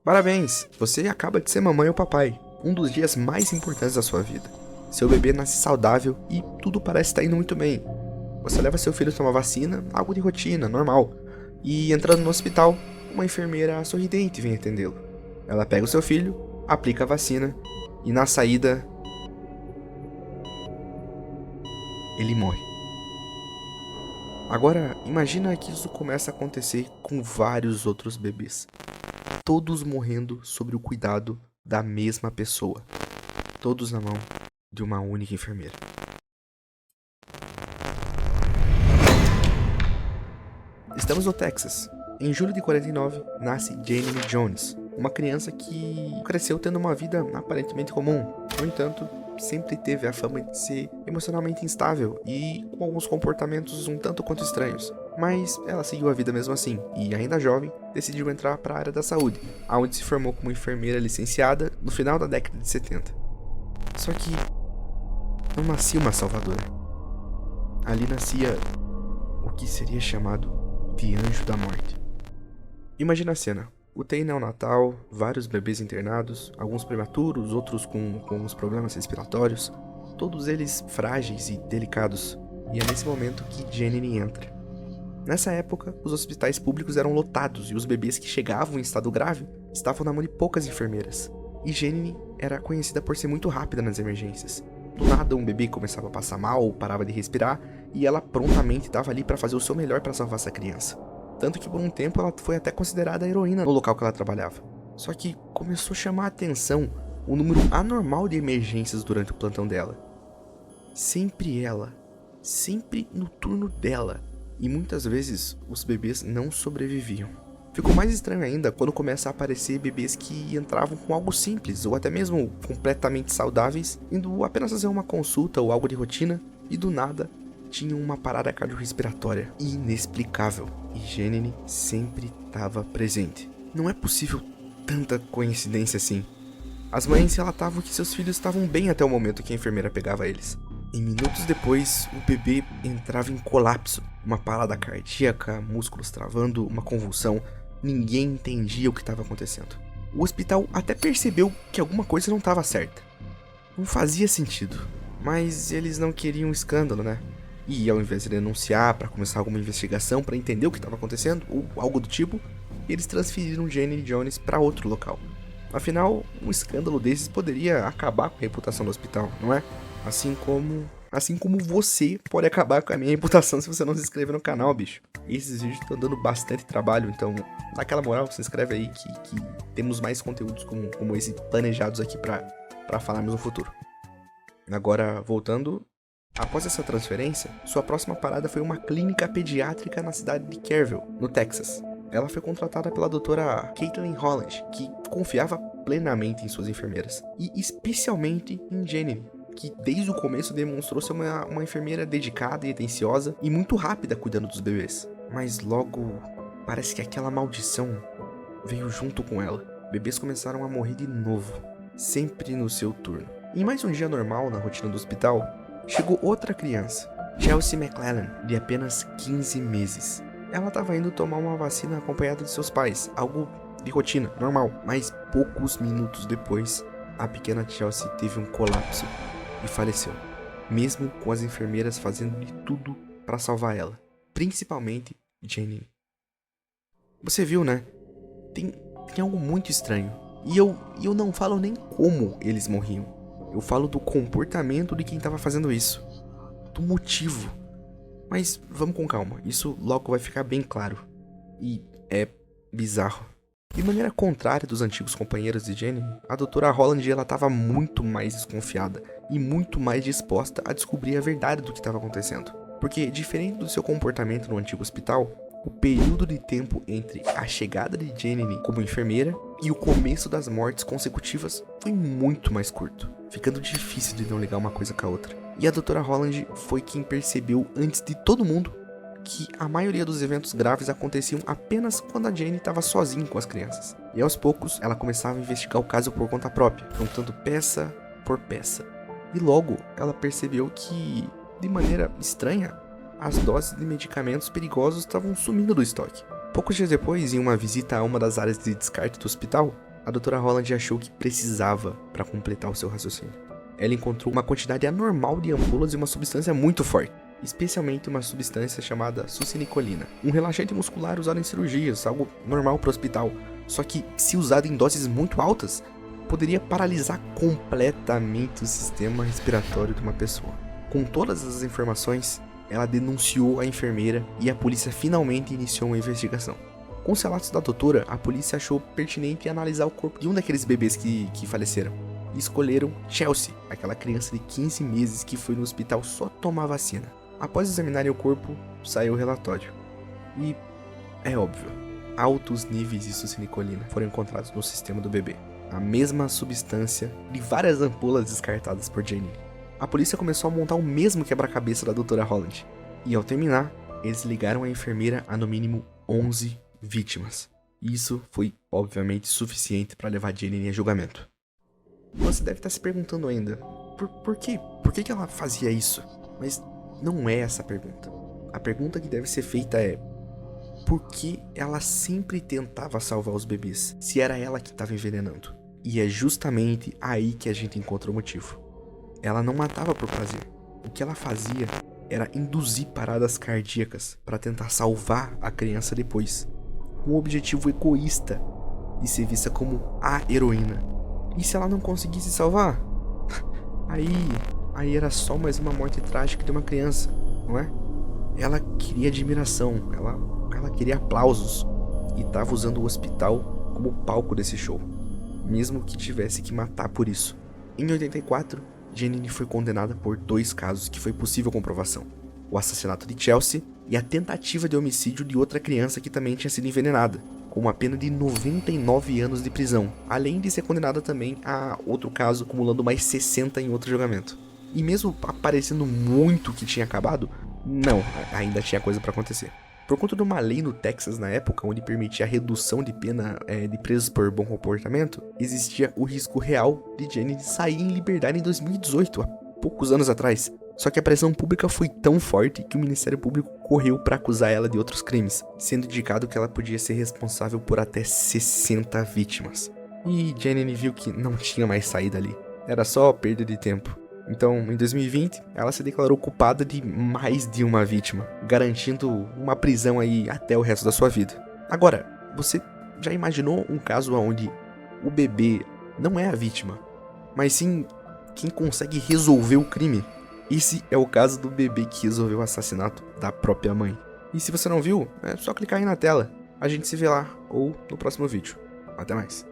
Parabéns, você acaba de ser mamãe ou papai, um dos dias mais importantes da sua vida. Seu bebê nasce saudável e tudo parece estar indo muito bem. Você leva seu filho a tomar vacina, algo de rotina, normal. E entrando no hospital, uma enfermeira sorridente vem atendê-lo. Ela pega o seu filho, aplica a vacina e na saída, ele morre. Agora, imagina que isso começa a acontecer com vários outros bebês. Todos morrendo sob o cuidado da mesma pessoa. Todos na mão de uma única enfermeira. Estamos no Texas. Em julho de 49, nasce Janine Jones, uma criança que cresceu tendo uma vida aparentemente comum. No entanto, sempre teve a fama de ser emocionalmente instável e com alguns comportamentos um tanto quanto estranhos. Mas ela seguiu a vida mesmo assim, e ainda jovem, decidiu entrar para a área da saúde, onde se formou como enfermeira licenciada no final da década de 70. Só que não nascia uma salvadora. Ali nascia o que seria chamado de Anjo da Morte. Imagina a cena. UTI neonatal, vários bebês internados, alguns prematuros, outros com alguns problemas respiratórios, todos eles frágeis e delicados. E é nesse momento que Janine entra. Nessa época, os hospitais públicos eram lotados e os bebês que chegavam em estado grave estavam na mão de poucas enfermeiras. E Janine era conhecida por ser muito rápida nas emergências. Do nada, um bebê começava a passar mal ou parava de respirar e ela prontamente estava ali para fazer o seu melhor para salvar essa criança. Tanto que por um tempo ela foi até considerada a heroína no local que ela trabalhava. Só que começou a chamar a atenção o número anormal de emergências durante o plantão dela. Sempre ela, sempre no turno dela. E muitas vezes os bebês não sobreviviam. Ficou mais estranho ainda quando começa a aparecer bebês que entravam com algo simples ou até mesmo completamente saudáveis, indo apenas fazer uma consulta ou algo de rotina e do nada tinham uma parada cardiorrespiratória inexplicável. E Janine sempre estava presente. Não é possível tanta coincidência assim. As mães relatavam que seus filhos estavam bem até o momento que a enfermeira pegava eles. E minutos depois, o bebê entrava em colapso. Uma parada cardíaca, músculos travando, uma convulsão. Ninguém entendia o que estava acontecendo. O hospital até percebeu que alguma coisa não estava certa. Não fazia sentido. Mas eles não queriam escândalo, né? E ao invés de denunciar para começar alguma investigação para entender o que estava acontecendo, ou algo do tipo, eles transferiram Janine Jones para outro local. Afinal, um escândalo desses poderia acabar com a reputação do hospital, não é? Assim como você pode acabar com a minha reputação se você não se inscrever no canal, bicho. Esses vídeos estão dando bastante trabalho, então dá aquela moral, se inscreve aí que temos mais conteúdos como esse planejados aqui pra falarmos no futuro. Agora, voltando, após essa transferência, sua próxima parada foi uma clínica pediátrica na cidade de Kerrville, no Texas. Ela foi contratada pela doutora Caitlin Holland, que confiava plenamente em suas enfermeiras, e especialmente em Janine, que desde o começo demonstrou ser uma enfermeira dedicada e atenciosa e muito rápida cuidando dos bebês. Mas logo, parece que aquela maldição veio junto com ela. Bebês começaram a morrer de novo, sempre no seu turno. Em mais um dia normal na rotina do hospital, chegou outra criança, Chelsea McClellan, de apenas 15 meses. Ela estava indo tomar uma vacina acompanhada de seus pais, algo de rotina, normal. Mas poucos minutos depois, a pequena Chelsea teve um colapso e faleceu, mesmo com as enfermeiras fazendo de tudo para salvar ela, principalmente Janine. Você viu, né? Tem algo muito estranho. E eu não falo nem como eles morriam. Eu falo do comportamento de quem estava fazendo isso, do motivo. Mas vamos com calma, isso logo vai ficar bem claro. E é bizarro. De maneira contrária dos antigos companheiros de Janine, a doutora Holland estava muito mais desconfiada e muito mais disposta a descobrir a verdade do que estava acontecendo. Porque, diferente do seu comportamento no antigo hospital, o período de tempo entre a chegada de Janine como enfermeira e o começo das mortes consecutivas foi muito mais curto, ficando difícil de não ligar uma coisa com a outra. E a doutora Holland foi quem percebeu antes de todo mundo que a maioria dos eventos graves aconteciam apenas quando a Jane estava sozinha com as crianças. E aos poucos, ela começava a investigar o caso por conta própria, juntando peça por peça. E logo, ela percebeu que, de maneira estranha, as doses de medicamentos perigosos estavam sumindo do estoque. Poucos dias depois, em uma visita a uma das áreas de descarte do hospital, a doutora Holland achou que precisava para completar o seu raciocínio. Ela encontrou uma quantidade anormal de ampolas e uma substância muito forte, especialmente uma substância chamada succinilcolina, um relaxante muscular usado em cirurgias, algo normal para o hospital, só que se usado em doses muito altas, poderia paralisar completamente o sistema respiratório de uma pessoa. Com todas as informações, ela denunciou a enfermeira e a polícia finalmente iniciou uma investigação. Com os relatos da doutora, a polícia achou pertinente analisar o corpo de um daqueles bebês que faleceram. E escolheram Chelsea, aquela criança de 15 meses que foi no hospital só tomar vacina. Após examinarem o corpo, saiu o relatório. E é óbvio, altos níveis de succinilcolina foram encontrados no sistema do bebê. A mesma substância de várias ampolas descartadas por Janine. A polícia começou a montar o mesmo quebra-cabeça da doutora Holland. E ao terminar, eles ligaram a enfermeira a no mínimo 11 vítimas. Isso foi, obviamente, suficiente para levar Janine a julgamento. Você deve estar se perguntando ainda, por quê? Por que ela fazia isso? Mas não é essa a pergunta. A pergunta que deve ser feita é: por que ela sempre tentava salvar os bebês, se era ela que estava envenenando? E é justamente aí que a gente encontra o motivo. Ela não matava por prazer. O que ela fazia era induzir paradas cardíacas para tentar salvar a criança depois, com o objetivo egoísta de ser vista como a heroína. E se ela não conseguisse salvar? Aí era só mais uma morte trágica de uma criança, não é? Ela queria admiração, ela queria aplausos e estava usando o hospital como palco desse show, mesmo que tivesse que matar por isso. Em 84, Janine foi condenada por 2 casos que foi possível comprovação: o assassinato de Chelsea e a tentativa de homicídio de outra criança que também tinha sido envenenada, com uma pena de 99 anos de prisão, além de ser condenada também a outro caso, acumulando mais 60 em outro julgamento. E mesmo parecendo muito que tinha acabado, não, ainda tinha coisa para acontecer. Por conta de uma lei no Texas na época, onde permitia a redução de pena de presos por bom comportamento, existia o risco real de Janine sair em liberdade em 2018, há poucos anos atrás. Só que a pressão pública foi tão forte que o Ministério Público correu para acusar ela de outros crimes, sendo indicado que ela podia ser responsável por até 60 vítimas. E Janine viu que não tinha mais saída ali, era só perda de tempo. Então, em 2020, ela se declarou culpada de mais de uma vítima, garantindo uma prisão aí até o resto da sua vida. Agora, você já imaginou um caso onde o bebê não é a vítima, mas sim quem consegue resolver o crime? Esse é o caso do bebê que resolveu o assassinato da própria mãe. E se você não viu, é só clicar aí na tela. A gente se vê lá ou no próximo vídeo. Até mais.